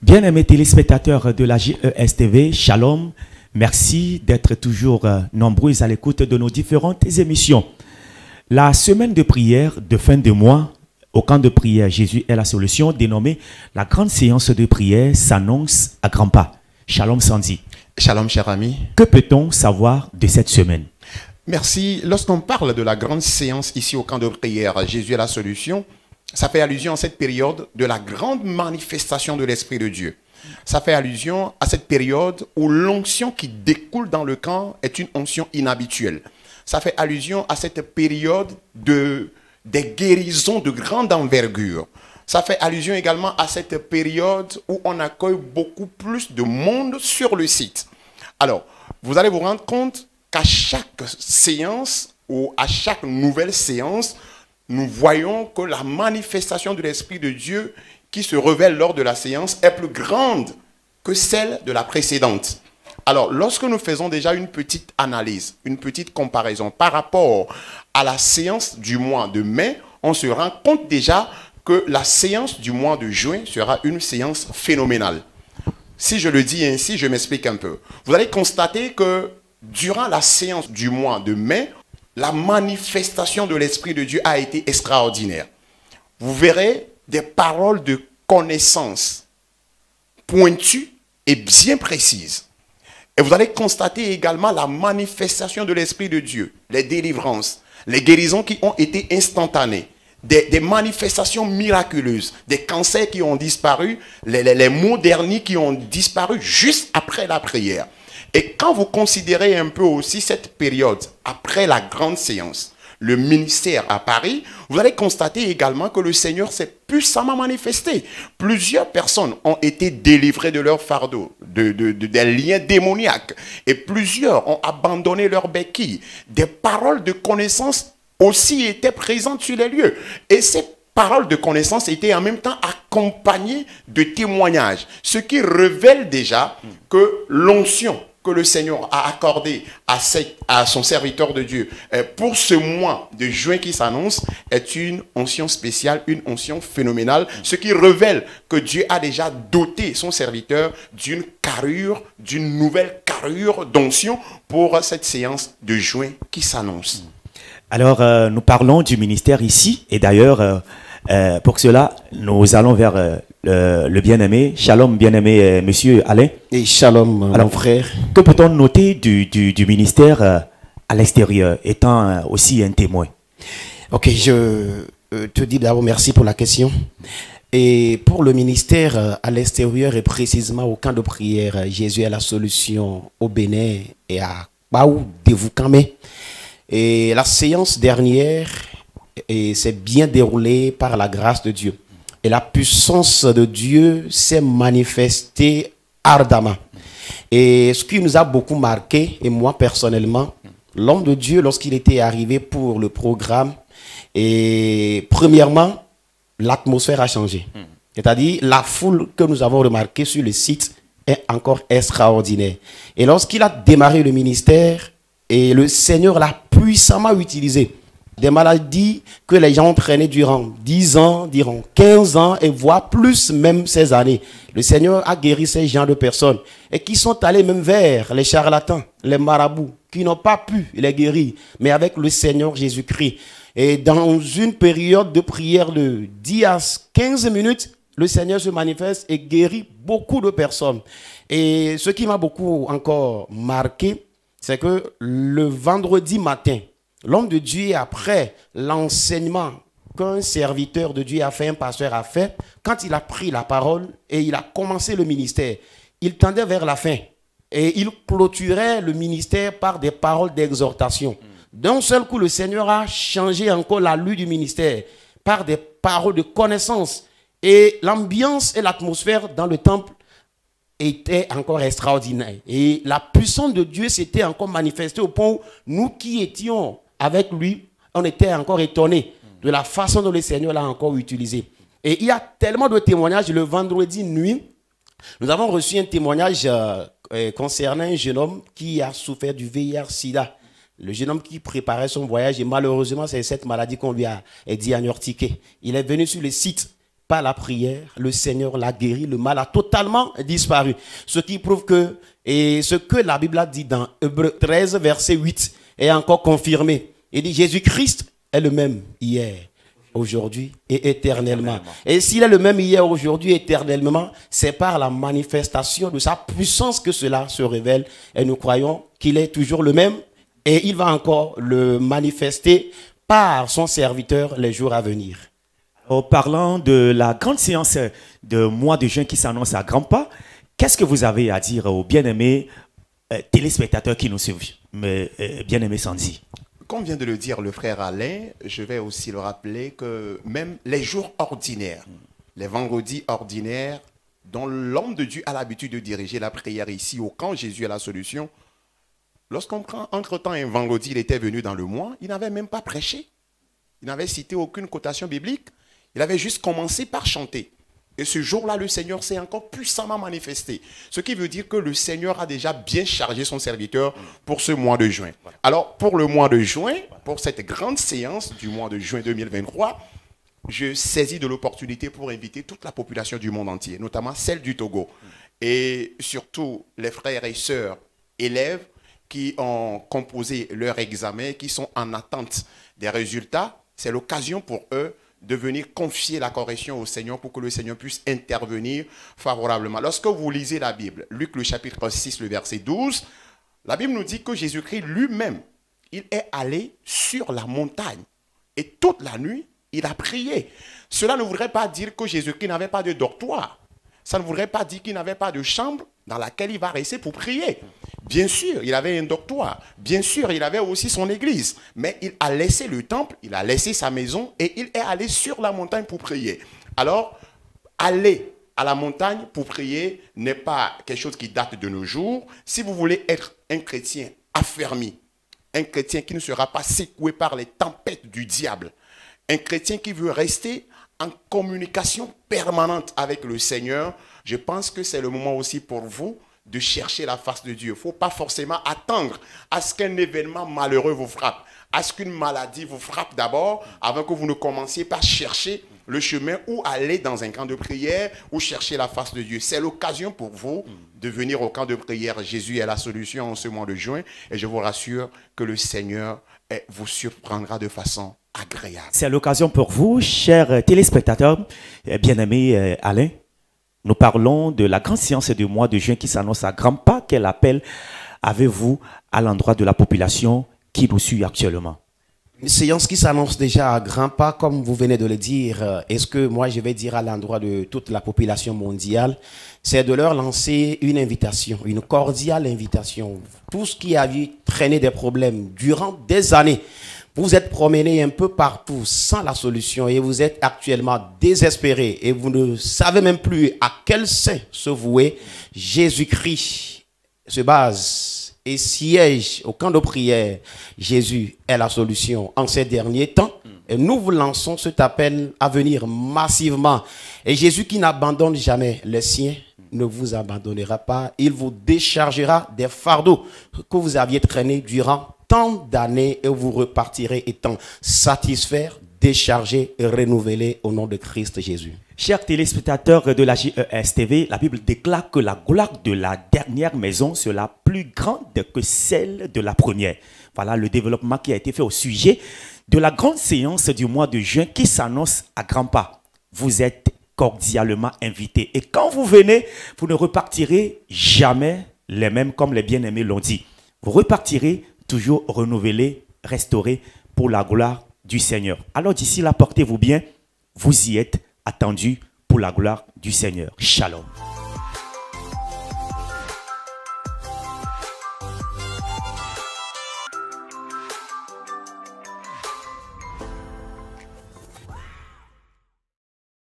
Bien-aimés téléspectateurs de la JES-TV, Shalom, merci d'être toujours nombreux à l'écoute de nos différentes émissions. La semaine de prière de fin de mois, au camp de prière Jésus est la solution, dénommée la grande séance de prière, s'annonce à grands pas. Shalom Sandy. Shalom cher ami. Que peut-on savoir de cette semaine? Merci. Lorsqu'on parle de la grande séance ici au camp de prière Jésus est la solution, ça fait allusion à cette période de la grande manifestation de l'Esprit de Dieu. Ça fait allusion à cette période où l'onction qui découle dans le camp est une onction inhabituelle. Ça fait allusion à cette période des guérisons de grande envergure. Ça fait allusion également à cette période où on accueille beaucoup plus de monde sur le site. Alors, vous allez vous rendre compte qu'à chaque séance ou à chaque nouvelle séance, nous voyons que la manifestation de l'Esprit de Dieu qui se révèle lors de la séance est plus grande que celle de la précédente. Alors, lorsque nous faisons déjà une petite analyse, une petite comparaison par rapport à la séance du mois de mai, on se rend compte déjà que la séance du mois de juin sera une séance phénoménale. Si je le dis ainsi, je m'explique un peu. Vous allez constater que durant la séance du mois de mai, la manifestation de l'Esprit de Dieu a été extraordinaire. Vous verrez des paroles de connaissance pointues et bien précises. Et vous allez constater également la manifestation de l'Esprit de Dieu, les délivrances, les guérisons qui ont été instantanées, des manifestations miraculeuses, des cancers qui ont disparu, les maux derniers qui ont disparu juste après la prière. Et quand vous considérez un peu aussi cette période après la grande séance, le ministère à Paris, vous allez constater également que le Seigneur s'est puissamment manifesté. Plusieurs personnes ont été délivrées de leur fardeau, des liens démoniaques. Et plusieurs ont abandonné leur béquille. Des paroles de connaissance aussi étaient présentes sur les lieux. Et ces paroles de connaissance étaient en même temps accompagnées de témoignages. Ce qui révèle déjà que l'onction que le Seigneur a accordé à son serviteur de Dieu pour ce mois de juin qui s'annonce est une onction spéciale, une onction phénoménale, ce qui révèle que Dieu a déjà doté son serviteur d'une carrure, d'une nouvelle carrure d'onction pour cette séance de juin qui s'annonce. Alors, nous parlons du ministère ici, et d'ailleurs, pour cela, nous allons vers le bien-aimé. Shalom, bien-aimé monsieur Alain. Et shalom, alors, mon frère. Que peut-on noter du ministère à l'extérieur, étant aussi un témoin? Ok, je te dis d'abord merci pour la question. Et pour le ministère à l'extérieur et précisément au camp de prière, Jésus est la solution au Bénin et à Baou, Devoukamé. Et la séance dernière s'est bien déroulée par la grâce de Dieu. Et la puissance de Dieu s'est manifestée ardemment. Et ce qui nous a beaucoup marqué, et moi personnellement, l'homme de Dieu, lorsqu'il était arrivé pour le programme, et premièrement, l'atmosphère a changé. C'est-à-dire, la foule que nous avons remarquée sur le site est encore extraordinaire. Et lorsqu'il a démarré le ministère, et le Seigneur l'a puissamment utilisé. Des maladies que les gens ont traînées durant 10 ans, durant 15 ans, et voire plus même ces années. Le Seigneur a guéri ces gens de personnes et qui sont allés même vers les charlatans, les marabouts, qui n'ont pas pu les guérir, mais avec le Seigneur Jésus-Christ. Et dans une période de prière de 10 à 15 minutes, le Seigneur se manifeste et guérit beaucoup de personnes. Et ce qui m'a beaucoup encore marqué, c'est que le vendredi matin, l'homme de Dieu, après l'enseignement qu'un serviteur de Dieu a fait, un pasteur a fait, quand il a pris la parole et il a commencé le ministère, il tendait vers la fin et il clôturait le ministère par des paroles d'exhortation. D'un seul coup, le Seigneur a changé encore l'allure du ministère par des paroles de connaissance. Et l'ambiance et l'atmosphère dans le temple était encore extraordinaire. Et la puissance de Dieu s'était encore manifestée au point où nous qui étions avec lui, on était encore étonnés de la façon dont le Seigneur l'a encore utilisé. Et il y a tellement de témoignages. Le vendredi nuit, nous avons reçu un témoignage concernant un jeune homme qui a souffert du VIH-Sida. Le jeune homme qui préparait son voyage et malheureusement, c'est cette maladie qu'on lui a diagnostiquée. Il est venu sur le site par la prière, le Seigneur l'a guéri, le mal a totalement disparu. Ce qui prouve que, et ce que la Bible a dit dans Hébreux 13, verset 8, est encore confirmé. Il dit Jésus-Christ est le même hier, aujourd'hui et éternellement. Et s'il est le même hier, aujourd'hui et éternellement, c'est par la manifestation de sa puissance que cela se révèle. Et nous croyons qu'il est toujours le même et il va encore le manifester par son serviteur les jours à venir. En parlant de la grande séance de mois de juin qui s'annonce à grands pas, qu'est-ce que vous avez à dire aux bien-aimés téléspectateurs qui nous suivent, bien-aimé Sandy? Comme vient de le dire le frère Alain, je vais aussi le rappeler que même les jours ordinaires, les vendredis ordinaires, dont l'homme de Dieu a l'habitude de diriger la prière ici au camp Jésus est la solution, lorsqu'on prend entre-temps un vendredi, il était venu dans le mois, il n'avait même pas prêché. Il n'avait cité aucune cotation biblique. Il avait juste commencé par chanter. Et ce jour-là, le Seigneur s'est encore puissamment manifesté. Ce qui veut dire que le Seigneur a déjà bien chargé son serviteur pour ce mois de juin. Alors, pour le mois de juin, pour cette grande séance du mois de juin 2023, je saisis de l'opportunité pour inviter toute la population du monde entier, notamment celle du Togo. Et surtout les frères et sœurs élèves qui ont composé leur examen, qui sont en attente des résultats. C'est l'occasion pour eux de venir confier la correction au Seigneur pour que le Seigneur puisse intervenir favorablement. Lorsque vous lisez la Bible, Luc le chapitre 6, le verset 12, la Bible nous dit que Jésus-Christ lui-même, il est allé sur la montagne et toute la nuit, il a prié. Cela ne voudrait pas dire que Jésus-Christ n'avait pas de dortoir. Ça ne voudrait pas dire qu'il n'avait pas de chambre dans laquelle il va rester pour prier. Bien sûr, il avait un dortoir. Bien sûr, il avait aussi son église. Mais il a laissé le temple, il a laissé sa maison et il est allé sur la montagne pour prier. Alors, aller à la montagne pour prier n'est pas quelque chose qui date de nos jours. Si vous voulez être un chrétien affermi, un chrétien qui ne sera pas secoué par les tempêtes du diable, un chrétien qui veut rester en communication permanente avec le Seigneur, je pense que c'est le moment aussi pour vous de chercher la face de Dieu. Il ne faut pas forcément attendre à ce qu'un événement malheureux vous frappe, à ce qu'une maladie vous frappe d'abord, avant que vous ne commenciez par chercher le chemin ou aller dans un camp de prière ou chercher la face de Dieu. C'est l'occasion pour vous de venir au camp de prière. Jésus est la solution en ce mois de juin et je vous rassure que le Seigneur vous surprendra de façon agréable. C'est l'occasion pour vous, chers téléspectateurs, bien-aimé Alain. Nous parlons de la grande séance du mois de juin qui s'annonce à grands pas. Quel appel avez-vous à l'endroit de la population qui nous suit actuellement? Une séance qui s'annonce déjà à grands pas, comme vous venez de le dire. Est-ce que moi je vais dire à l'endroit de toute la population mondiale, c'est de leur lancer une invitation, une cordiale invitation. Tout ce qui a vu traîner des problèmes durant des années, vous êtes promené un peu partout sans la solution et vous êtes actuellement désespéré et vous ne savez même plus à quel saint se vouer. Jésus-Christ se base et siège au camp de prière. Jésus est la solution en ces derniers temps. Et nous vous lançons cet appel à venir massivement. Et Jésus qui n'abandonne jamais les siens ne vous abandonnera pas. Il vous déchargera des fardeaux que vous aviez traînés durant tant d'années et vous repartirez étant satisfaits, déchargés et renouvelés au nom de Christ Jésus. Chers téléspectateurs de la JES TV, la Bible déclare que la gloire de la dernière maison sera plus grande que celle de la première. Voilà le développement qui a été fait au sujet de la grande séance du mois de juin qui s'annonce à grands pas. Vous êtes cordialement invités. Et quand vous venez, vous ne repartirez jamais les mêmes comme les bien-aimés l'ont dit. Vous repartirez toujours renouvelés, restaurés pour la gloire du Seigneur. Alors d'ici là, portez-vous bien. Vous y êtes attendus pour la gloire du Seigneur. Shalom.